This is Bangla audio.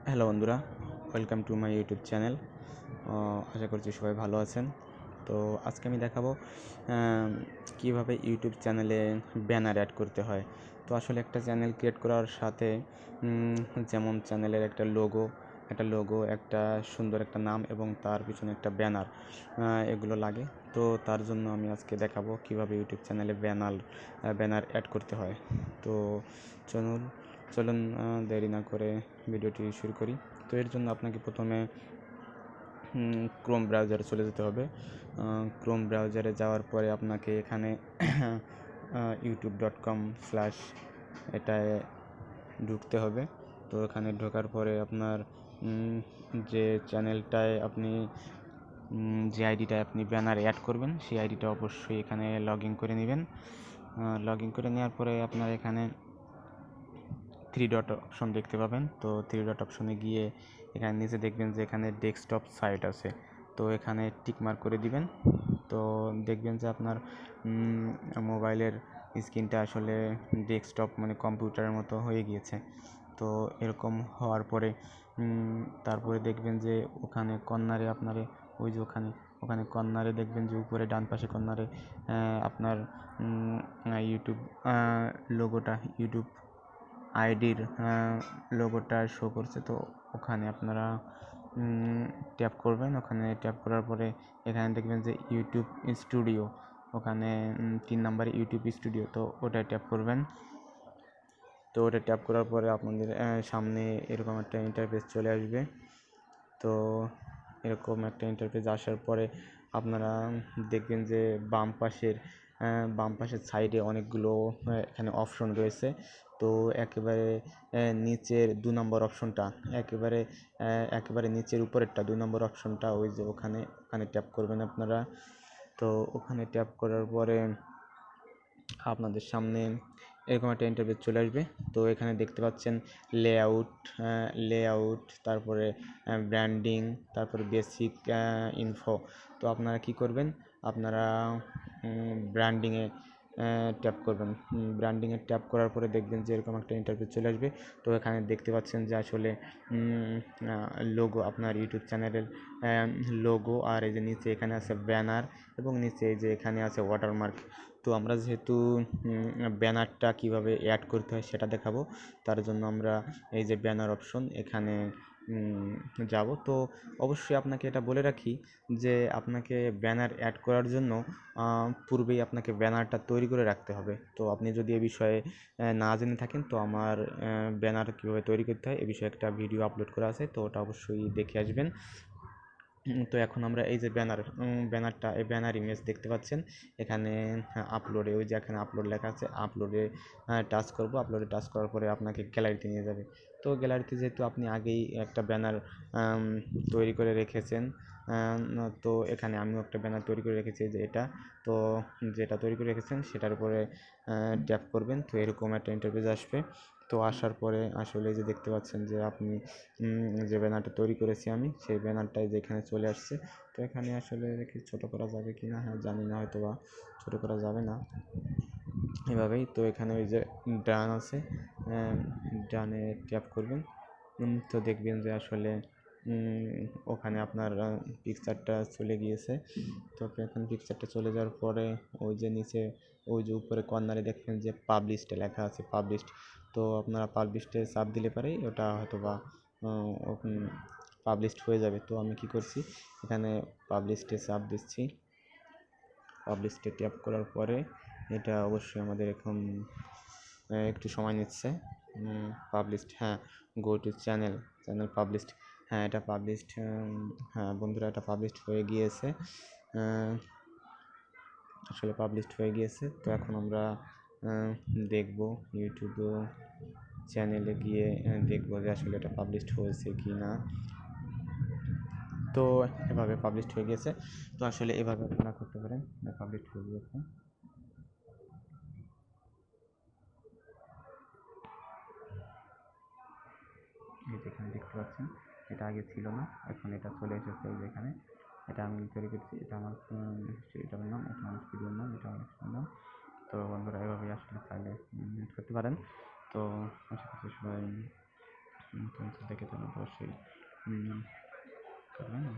হ্যালো বন্ধুরা, welcome to my YouTube channel. আশা করছি সবাই ভালো আছেন। তো আজকে আমি দেখাবো কিভাবে ইউটিউব চ্যানেলে ব্যানার অ্যাড করতে হয়। তো আসলে একটা চ্যানেল ক্রিয়েট করার সাথে যেমন চ্যানেলের একটা লোগো, একটা সুন্দর একটা নাম এবং তার পিছনে একটা ব্যানার, এগুলো লাগে। তো তার জন্য আমি আজকে দেখাবো কিভাবে ইউটিউব চ্যানেলে ব্যানার অ্যাড করতে হয়। তো চলুন চলুন দেরি না করে ভিডিওটি শুরু করি। তো এর জন্য আপনাকে প্রথমে ক্রোম ব্রাউজারে চলে যেতে হবে। ক্রোম ব্রাউজারে যাওয়ার পরে আপনাকে এখানে youtube.com/ এটায় ঢুকতে হবে। তো এখানে ঢোকার পরে আপনার যে চ্যানেলটায় আপনি যে আইডিটায় আপনি ব্যানার অ্যাড করবেন সেই আইডিটা অবশ্যই এখানে লগ ইন করে নেবেন। লগ ইন করে নেওয়ার পরে আপনার এখানে 3 ডট অপশন দেখতে পাবেন। তো 3 ডট অপশনে গিয়ে এখানে নিচে দেখবেন যে এখানে ডেস্কটপ সাইট আছে। তো এখানে টিক মার্ক করে দিবেন। তো দেখবেন যে আপনার মোবাইলের স্ক্রিনটা আসলে ডেস্কটপ মানে কম্পিউটারের মতো হয়ে গিয়েছে। তো এরকম হওয়ার পরে তারপরে দেখবেন যে ওখানে কর্নারে আপনারে ওই যে ওখানে কর্নারে দেখবেন যে উপরে ডান পাশে কর্নারে আপনার ইউটিউব ইউটিউব আইডির লোগোটা শো করছে। তো ওখানে আপনারা ট্যাপ করবেন। ওখানে ট্যাপ করার পরে এখানে দেখবেন যে ইউটিউব স্টুডিও, ওখানে 3 নম্বরে ইউটিউব স্টুডিও, তো ওটায় ট্যাপ করবেন। তো ওটা ট্যাপ করার পরে আপনাদের সামনে এরকম একটা ইন্টারফেস চলে আসবে। তো এরকম একটা ইন্টারফেস আসার পরে আপনারা দেখবেন যে বাম পাশের সাইডে অনেকগুলো এখানে অপশন রয়েছে। তো একেবারে নিচের 2 নম্বর অপশনটা, একেবারে নিচের উপরেরটা 2 নম্বর অপশনটা, ওই যে ওখানে ট্যাপ করবেন আপনারা। তো ওখানে ট্যাপ করার পরে আপনাদের সামনে এরকম একটা ইন্টারফেস চলে আসবে। তো এখানে দেখতে পাচ্ছেন লেআউট, তারপরে ব্র্যান্ডিং, তারপরে বেসিক ইনফো। তো আপনারা কি করবেন, আপনারা ব্র্যান্ডিংয়ে ট্যাপ করবেন। ব্র্যান্ডিংয়ে ট্যাপ করার পরে দেখবেন যে এরকম একটা ইন্টারফেস চলে আসবে। তো এখানে দেখতে পাচ্ছেন যে আসলে লোগো, আপনার ইউটিউব চ্যানেলের লোগো, আর এই যে নিচে এখানে আছে ব্যানার এবং নিচে এই যে এখানে আছে ওয়াটারমার্ক। তো আমরা যেহেতু ব্যানারটা কিভাবে অ্যাড করতে হয় সেটা দেখাবো, তার জন্য আমরা এই যে ব্যানার অপশন এখানে যাব। তো অবশ্যই আপনাকে এটা বলে রাখি যে আপনাকে ব্যানার অ্যাড করার জন্য পূর্বেই আপনাকে ব্যানারটা তৈরি করে রাখতে হবে। তো আপনি যদি এ বিষয়ে না জেনে থাকেন, তো আমার ব্যানার কীভাবে তৈরি করতে হয় এ বিষয়ে একটা ভিডিও আপলোড করা আছে, তো ওটা অবশ্যই দেখে আসবেন। তো এখন আমরা এই যে ব্যানারটা, এই ব্যানার ইমেজ দেখতে পাচ্ছেন এখানে আপলোডে, ওই যে এখানে আপলোড লেখা আছে, আপলোডে টাচ করব। আপলোডে টাচ করার পরে আপনাকে গ্যালারিতে নিয়ে যাবে। তো গ্যালারিতে যেহেতু আপনি আগেই একটা ব্যানার তৈরি করে রেখেছেন, তো এখানে আমিও একটা ব্যানার তৈরি করে রেখেছি যে এটা। তো যেটা তৈরি করে রেখেছেন সেটার উপরে ট্যাপ করবেন। তো এরকম একটা ইন্টারফেস আসবে। তো আসার পরে আসলে যে দেখতে পাচ্ছেন যে আপনি যে ব্যানারটা তৈরি করেছি আমি, সেই ব্যানারটাই যে এখানে চলে আসছে। তো এখানে আসলে ছোটো করা যাবে কি না, হ্যাঁ জানি না, হয়তো বা ছোটো করা যাবে না এভাবেই। তো এখানে ওই যে ডান আছে, ডানে ট্যাপ করবেন। তো দেখবেন যে আসলে ওখানে আপনার পিকচারটা চলে গিয়েছে। তো এখন পিকচারটা চলে যাওয়ার পরে ওই যে নিচে, ওই যে উপরে কর্নারে দেখবেন যে পাবলিশডে লেখা আছে, পাবলিশড। তো আপনারা পাবলিশডে চাপ দিলে পারেই ওটা হয়তো বা পাবলিশড হয়ে যাবে। তো আমি কি করছি, এখানে পাবলিশডে চাপ দিচ্ছি। পাবলিশডে ট্যাপ করার পরে এটা অবশ্যই আমাদের এখন একটু সময় নিচ্ছে। পাবলিশড, হ্যাঁ, গো টু চ্যানেল পাবলিশড, হ্যাঁ এটা পাবলিশড। হ্যাঁ বন্ধুরা, এটা পাবলিশড হয়ে গিয়েছে, আসলে পাবলিশড হয়ে গিয়েছে। তো এখন আমরা দেখব ইউটিউব চ্যানেলে গিয়ে দেখব যে আসলে এটা পাবলিশড হয়েছে কি না। তো এভাবে পাবলিশড হয়ে গিয়েছে। তো আসলে এভাবে আপনারা করতে পারেন, পাবলিশড হয়ে গিয়েছে। এই যেখানে দেখতে পাচ্ছেন, এটা আগে ছিল না, এখন এটা চলে এসেছে। এই যেখানে এটা আমি তৈরি করছি, এটা আমার এটার নাম, এটা আমার স্টুডিওর নাম, এটা আমার নাম। তো বন্ধুরা এভাবেই আসলে চাইলে করতে পারেন। তো আশা করছি সবাই নতুন দেখে তাহলে অবশ্যই করবে না?